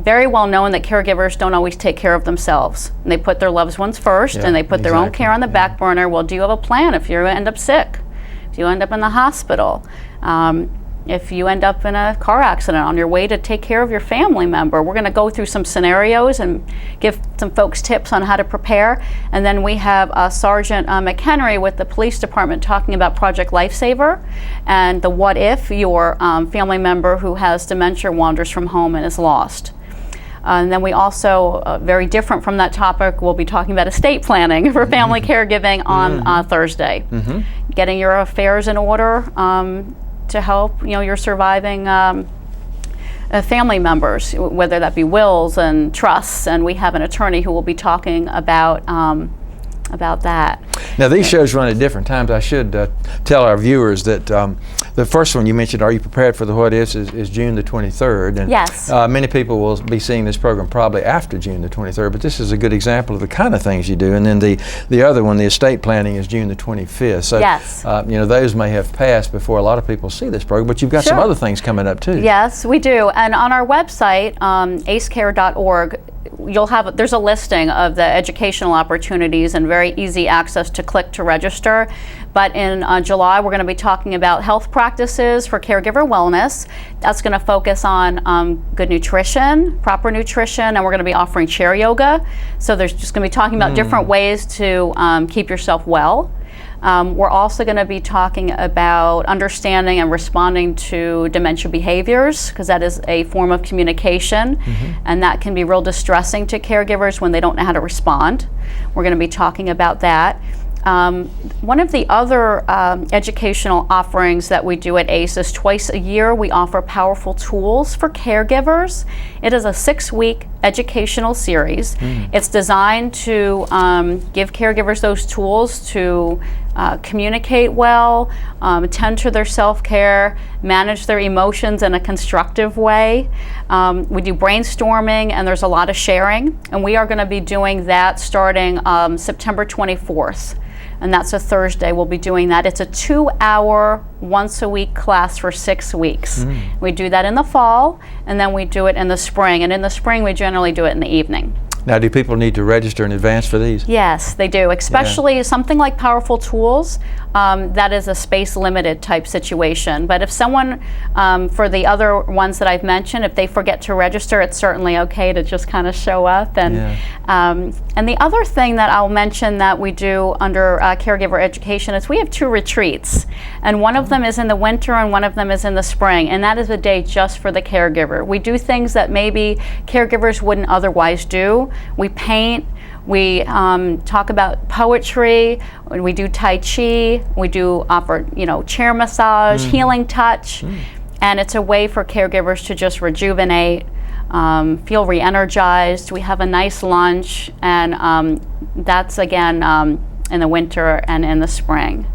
very well known that caregivers don't always take care of themselves. And they put their loved ones first, and they put their own care on the back burner. Well, do you have a plan if you end up sick? If you end up in the hospital? If you end up in a car accident on your way to take care of your family member? We're going to go through some scenarios and give some folks tips on how to prepare. And then we have Sergeant McHenry with the police department talking about Project Lifesaver and the what if your family member who has dementia wanders from home and is lost. And then we also, very different from that topic, we'll be talking about estate planning for family caregiving on Thursday. Getting your affairs in order to help your surviving family members, whether that be wills and trusts, and we have an attorney who will be talking about that. Now these shows run at different times. I should tell our viewers that the first one you mentioned, Are You Prepared for the What Ifs, is June the 23rd. And yes. Many people will be seeing this program probably after June the 23rd, but this is a good example of the kind of things you do. And then the other one, the estate planning, is June the 25th. So yes. Those may have passed before a lot of people see this program, but you've got some other things coming up too. Yes, we do. And on our website, acecare.org, there's a listing of the educational opportunities and very easy access to click to register. But in July, we're going to be talking about health practices for caregiver wellness. That's going to focus on good nutrition, proper nutrition, and we're going to be offering chair yoga. So there's just going to be talking about different ways to keep yourself well. We're also going to be talking about understanding and responding to dementia behaviors, because that is a form of communication, and that can be real distressing to caregivers when they don't know how to respond. We're going to be talking about that. One of the other educational offerings that we do at ACE is twice a year we offer powerful tools for caregivers. It is a 6-week educational series. It's designed to give caregivers those tools to communicate well, attend to their self-care, manage their emotions in a constructive way. We do brainstorming, and there's a lot of sharing, and we are going to be doing that starting September 24th. And that's a Thursday. We'll be doing that. It's a 2-hour, once-a-week class for 6 weeks. We do that in the fall, and then we do it in the spring. And in the spring, we generally do it in the evening. Now, do people need to register in advance for these? Yes, they do, especially something like Powerful Tools. That is a space-limited type situation. But if someone, for the other ones that I've mentioned, if they forget to register, it's certainly okay to just kind of show up. And the other thing that I'll mention that we do under caregiver education is we have 2 retreats. And one of them is in the winter and one of them is in the spring. And that is a day just for the caregiver. We do things that maybe caregivers wouldn't otherwise do. We paint. We talk about poetry, we do Tai Chi, we do offer, chair massage, healing touch, and it's a way for caregivers to just rejuvenate, feel re-energized. We have a nice lunch, and that's again in the winter and in the spring.